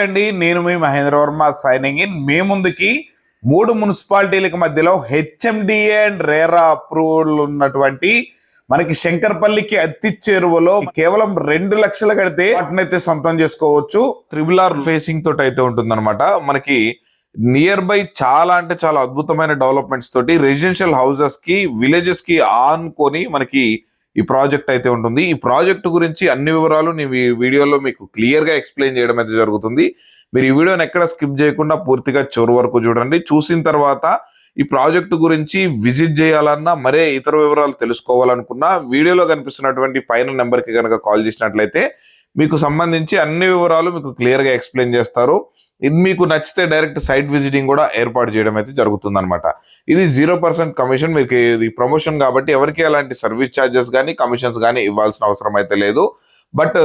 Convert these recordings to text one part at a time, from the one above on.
అండి, నేను మీ Mahindra Varma signing in. మీ ముందుకి 3 మున్సిపాలిటీలకు మధ్యలో హెచ్ఎండిఏ అండ్ రేరా అప్రూవల్ ఉన్నటువంటి మనకి శంకర్పల్లికి అతి చేరువలో కేవలం 2 లక్షలు కడితే వాటినైతే సొంతం చేసుకోవచ్చు. RRR ఫేసింగ్ తోటి అయితే ఉంటుందన్నమాట. మనకి నియర్ బై చాలా అంటే చాలా అద్భుతమైన డెవలప్మెంట్స్ తోటి రెసిడెన్షియల్ హౌసెస్ కి విలేజెస్ కి ఆనుకొని మనకి ఈ ప్రాజెక్ట్ అయితే ఉంటుంది. ఈ ప్రాజెక్ట్ గురించి అన్ని వివరాలు నేను ఈ వీడియోలో మీకు క్లియర్ గా ఎక్స్ప్లెయిన్ చేయడం అయితే జరుగుతుంది. మీరు ఈ వీడియోని ఎక్కడ స్కిప్ చేయకుండా పూర్తిగా చివరి వరకు చూడండి. చూసిన తర్వాత ఈ ప్రాజెక్టు గురించి విజిట్ చేయాలన్నా మరే ఇతర వివరాలు తెలుసుకోవాలనుకున్నా వీడియోలో కనిపిస్తున్నటువంటి పైన నెంబర్ కి కనుక కాల్ చేసినట్లయితే మీకు సంబంధించి అన్ని వివరాలు మీకు క్లియర్ గా ఎక్స్ప్లెయిన్ చేస్తారు. ఇది మీకు నచ్చితే డైరెక్ట్ సైట్ విజిటింగ్ కూడా ఏర్పాటు చేయడం అయితే జరుగుతుంది అనమాట. ఇది 0% కమిషన్. మీకు ఇది ప్రమోషన్ కాబట్టి ఎవరికి అలాంటి సర్వీస్ ఛార్జెస్ కానీ కమిషన్స్ కానీ ఇవ్వాల్సిన అవసరం అయితే లేదు. బట్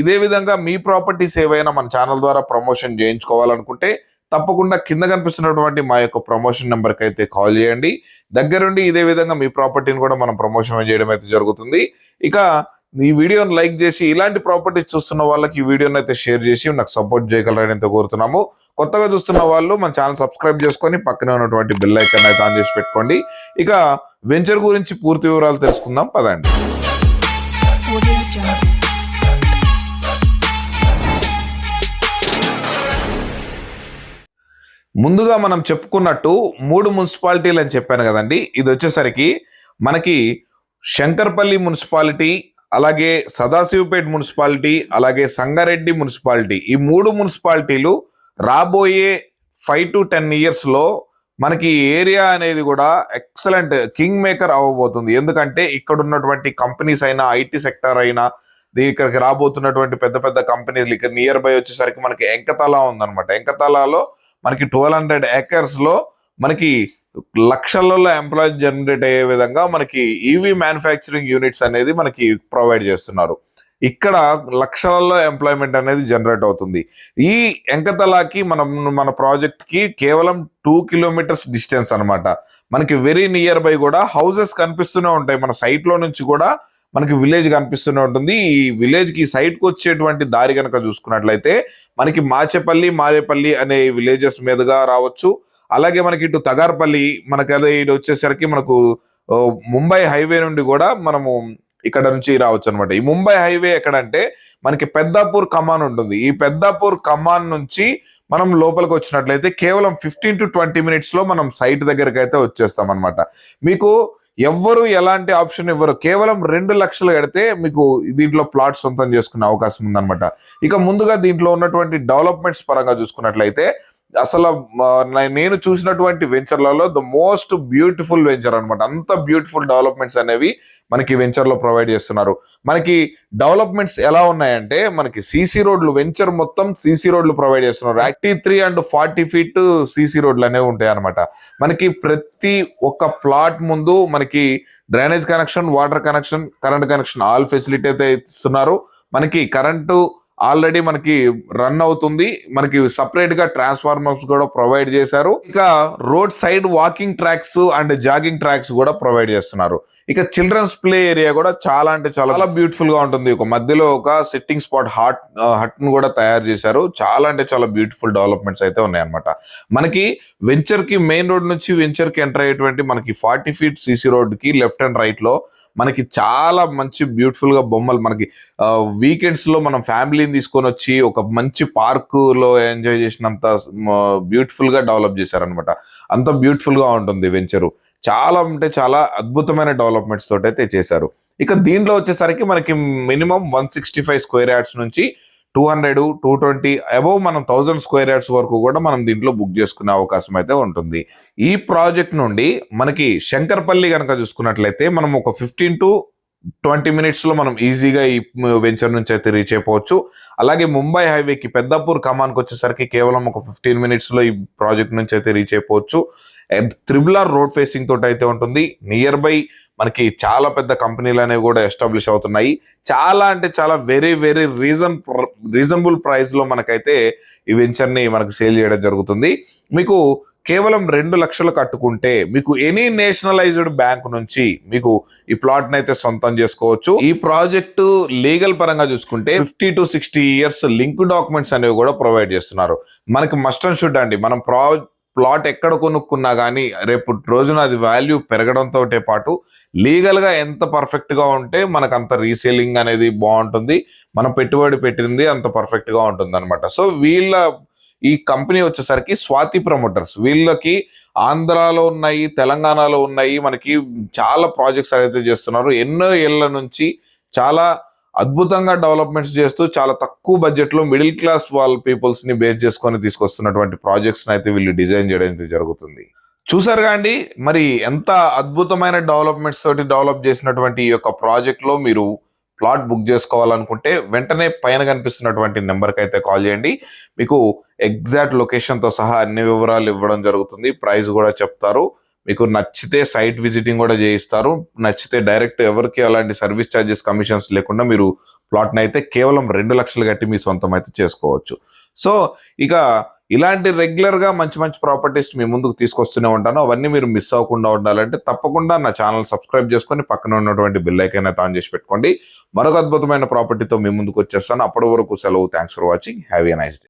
ఇదే విధంగా మీ ప్రాపర్టీస్ ఏవైనా మన ఛానల్ ద్వారా ప్రమోషన్ చేయించుకోవాలనుకుంటే తప్పకుండా కింద కనిపిస్తున్నటువంటి మా యొక్క ప్రమోషన్ నెంబర్కి అయితే కాల్ చేయండి. దగ్గరుండి ఇదే విధంగా మీ ప్రాపర్టీని కూడా మనం ప్రమోషన్ చేయడం అయితే జరుగుతుంది. ఇక ఈ వీడియోని లైక్ చేసి ఇలాంటి ప్రాపర్టీస్ చూస్తున్న వాళ్ళకి ఈ వీడియోని అయితే షేర్ చేసి నాకు సపోర్ట్ చేయగలరని అయితే కోరుతున్నాము. కొత్తగా చూస్తున్న వాళ్ళు మన ఛానల్ సబ్స్క్రైబ్ చేసుకొని పక్కనే ఉన్నటువంటి బెల్ ఐకాన్ అయితే ఆన్ చేసి పెట్టుకోండి. ఇక వెంచర్ గురించి పూర్తి వివరాలు తెలుసుకుందాం పదండి. ముందుగా మనం చెప్పుకున్నట్టు 3 మున్సిపాలిటీలు అని చెప్పాను కదండి. ఇది వచ్చేసరికి మనకి శంకర్పల్లి మున్సిపాలిటీ, అలాగే సదాశివపేట మున్సిపాలిటీ, అలాగే సంగారెడ్డి మున్సిపాలిటీ. ఈ 3 మున్సిపాలిటీలు రాబోయే 5 to 10 years లో మనకి ఏరియా అనేది కూడా ఎక్సలెంట్ కింగ్ మేకర్ అవ్వబోతుంది. ఎందుకంటే ఇక్కడ ఉన్నటువంటి కంపెనీస్ అయినా ఐటీ సెక్టర్ అయినా ఇక్కడికి రాబోతున్నటువంటి పెద్ద పెద్ద కంపెనీలు ఇక్కడ నియర్ బై వచ్చేసరికి మనకి ఎంకతలా ఉందన్నమాట. ఎంకతలాలో మనకి 1200 acres లో మనకి లక్షలలో ఎంప్లాయీస్ జనరేట్ అయ్యే విధంగా మనకి ఈవీ మ్యానుఫ్యాక్చరింగ్ యూనిట్స్ అనేది మనకి ప్రొవైడ్ చేస్తున్నారు. ఇక్కడ లక్షలలో ఎంప్లాయ్మెంట్ అనేది జనరేట్ అవుతుంది. ఈ ఎంకతలాకి మన ప్రాజెక్ట్ కి కేవలం 2 kilometers డిస్టెన్స్ అనమాట. మనకి వెరీ నియర్ బై కూడా హౌసెస్ కనిపిస్తూనే ఉంటాయి. మన సైట్ లో నుంచి కూడా మనకి విలేజ్ కనిపిస్తూనే ఉంటుంది. ఈ విలేజ్ కి సైట్ కు వచ్చేటువంటి దారి కనుక చూసుకున్నట్లయితే మనకి మారేపల్లి అనే విలేజెస్ మీదుగా రావచ్చు. అలాగే మనకి ఇటు తగార్పల్లి, మనకి అదే ఇటు వచ్చేసరికి మనకు ముంబై హైవే నుండి కూడా మనము ఇక్కడ నుంచి రావచ్చు అనమాట. ఈ ముంబై హైవే ఎక్కడంటే మనకి పెద్దాపూర్ కమాన్ ఉంటుంది. ఈ పెద్దాపూర్ కమాన్ నుంచి మనం లోపలికి వచ్చినట్లయితే కేవలం 15 to 20 minutes లో మనం సైట్ దగ్గరకు అయితే వచ్చేస్తాం అనమాట. మీకు ఎవ్వరు ఎలాంటి ఆప్షన్ ఇవ్వరు. కేవలం 2 లక్షలు కడితే మీకు దీంట్లో ప్లాట్ సొంతం చేసుకునే అవకాశం ఉందన్నమాట. ఇక ముందుగా దీంట్లో ఉన్నటువంటి డెవలప్మెంట్స్ పరంగా చూసుకున్నట్లయితే అసలు నేను చూసినటువంటి వెంచర్లలో ద మోస్ట్ బ్యూటిఫుల్ వెంచర్ అనమాట. అంత బ్యూటిఫుల్ డెవలప్మెంట్స్ అనేవి మనకి వెంచర్ లో ప్రొవైడ్ చేస్తున్నారు. మనకి డెవలప్మెంట్స్ ఎలా ఉన్నాయంటే మనకి సీసీ రోడ్లు, వెంచర్ మొత్తం సీసీ రోడ్లు ప్రొవైడ్ చేస్తున్నారు. 83 and 40 feet సీసీ రోడ్లు అనేవి ఉంటాయి అనమాట. మనకి ప్రతి ఒక్క ప్లాట్ ముందు మనకి drainage connection, water connection, current connection all facility అయితే ఇస్తున్నారు. మనకి కరెంటు ఆల్రెడీ మనకి రన్ అవుతుంది. మనకి సపరేట్ గా ట్రాన్స్ఫార్మర్స్ కూడా ప్రొవైడ్ చేశారు. ఇక road side walking tracks and jogging tracks కూడా ప్రొవైడ్ చేస్తున్నారు. ఇక చిల్డ్రన్స్ ప్లే ఏరియా కూడా చాలా అంటే చాలా బ్యూటిఫుల్ గా ఉంటుంది. ఒక మధ్యలో ఒక సిట్టింగ్ స్పాట్ హట్ ను కూడా తయారు చేశారు. చాలా అంటే చాలా బ్యూటిఫుల్ డెవలప్మెంట్స్ అయితే ఉన్నాయన్నమాట. మనకి వెంచర్ కి మెయిన్ రోడ్ నుంచి వెంచర్ కి ఎంటర్ అయ్యేటువంటి మనకి 40 feet సీసీ రోడ్ కి లెఫ్ట్ అండ్ రైట్ లో మనకి చాలా మంచి బ్యూటిఫుల్ గా బొమ్మలు, మనకి వీకెండ్స్ లో మనం ఫ్యామిలీని తీసుకొని వచ్చి ఒక మంచి పార్క్ లో ఎంజాయ్ చేసినంత బ్యూటిఫుల్ గా డెవలప్ చేశారనమాట. అంత బ్యూటిఫుల్ గా ఉంటుంది వెంచరు. చాలా అంటే చాలా అద్భుతమైన డెవలప్మెంట్స్ తోటి అయితే చేశారు. ఇక దీంట్లో వచ్చేసరికి మనకి మినిమం 165 square yards నుంచి 200, 220 అబౌవ్ మనం 1000 square yards వరకు కూడా మనం దీంట్లో బుక్ చేసుకునే అవకాశం అయితే ఉంటుంది. ఈ ప్రాజెక్ట్ నుండి మనకి శంకర్పల్లి కనుక చూసుకున్నట్లయితే మనం ఒక 15 to 20 minutes లో మనం ఈజీగా ఈ వెంచర్ నుంచి అయితే రీచ్ అయిపోవచ్చు. అలాగే ముంబై హైవేకి పెద్దాపూర్ కమాన్కి వచ్చేసరికి కేవలం ఒక 15 minutes లో ఈ ప్రాజెక్ట్ నుంచి అయితే రీచ్ అయిపోవచ్చు. RRR రోడ్ ఫేసింగ్ తోటి అయితే ఉంటుంది. నియర్ బై మనకి చాలా పెద్ద కంపెనీలు అనేవి కూడా ఎస్టాబ్లిష్ అవుతున్నాయి. చాలా అంటే చాలా వెరీ వెరీ రీజనబుల్ ప్రైస్ లో మనకైతే ఈ వెంచర్ ని మనకి సేల్ చేయడం జరుగుతుంది. మీకు కేవలం 2 లక్షలు కట్టుకుంటే మీకు ఎనీ నేషనలైజ్డ్ బ్యాంక్ నుంచి మీకు ఈ ప్లాట్ అయితే సొంతం చేసుకోవచ్చు. ఈ ప్రాజెక్టు లీగల్ పరంగా చూసుకుంటే 50 to 60 ఇయర్స్ లింక్ డాక్యుమెంట్స్ అనేవి కూడా ప్రొవైడ్ చేస్తున్నారు. మనకి మస్ట్ అండ్ షుడ్ అండి, మనం ప్లాట్ ఎక్కడ కొనుక్కున్నా కానీ రేపు రోజున అది వాల్యూ పెరగడంతో పాటు లీగల్ గా ఎంత పర్ఫెక్ట్ గా ఉంటే మనకు అంత రీసేలింగ్ అనేది బాగుంటుంది, మనం పెట్టుబడి పెట్టింది అంత పర్ఫెక్ట్ గా ఉంటుంది అనమాట. సో ఈ కంపెనీ వచ్చేసరికి స్వాతి ప్రమోటర్స్, వీళ్ళకి ఆంధ్రాలో ఉన్నాయి, తెలంగాణలో ఉన్నాయి, మనకి చాలా ప్రాజెక్ట్స్ అయితే చేస్తున్నారు. ఎన్నో ఏళ్ల నుంచి చాలా అద్భుతంగా డెవలప్మెంట్స్ చేస్తూ చాలా తక్కువ బడ్జెట్ లో మిడిల్ క్లాస్ పీపుల్స్ ని బేస్ చేసుకొని తీసుకొస్తున్నటువంటి ప్రాజెక్ట్స్ అయితే వీళ్ళు డిజైన్ చేయడం జరుగుతుంది. చూసారుగా అండి, మరి ఎంత అద్భుతమైన డెవలప్మెంట్స్ తోటి డెవలప్ చేసినటువంటి ఈ యొక్క ప్రాజెక్ట్ లో మీరు ప్లాట్ బుక్ చేసుకోవాలనుకుంటే వెంటనే పైన కనిపిస్తున్నటువంటి నెంబర్కి అయితే కాల్ చేయండి. మీకు ఎగ్జాక్ట్ లొకేషన్తో సహా అన్ని వివరాలు ఇవ్వడం జరుగుతుంది, ప్రైస్ కూడా చెప్తారు. మీకు నచ్చితే సైట్ విజిటింగ్ కూడా చేయిస్తారు, నచ్చితే డైరెక్ట్ ఎవరికి అలాంటి సర్వీస్ ఛార్జెస్ కమిషన్స్ లేకుండా మీరు ప్లాట్ని అయితే కేవలం 2 లక్షలు కట్టి మీ సొంతం అయితే చేసుకోవచ్చు. సో ఇక ఇలాంటి రెగ్యులర్గా మంచి మంచి ప్రాపర్టీస్ మీ ముందుకు తీసుకొస్తూనే ఉంటాను. అవన్నీ మీరు మిస్ అవ్వకుండా ఉండాలంటే తప్పకుండా నా ఛానల్ సబ్స్క్రైబ్ చేసుకొని పక్కన ఉన్నటువంటి బెల్ ఐకాన్ అయితే ఆన్ చేసి పెట్టుకోండి. మరొక అద్భుతమైన ప్రాపర్టీతో మీ ముందుకు వచ్చేస్తాను. అప్పటి వరకు సెలవు. Thanks for watching. Have a nice day.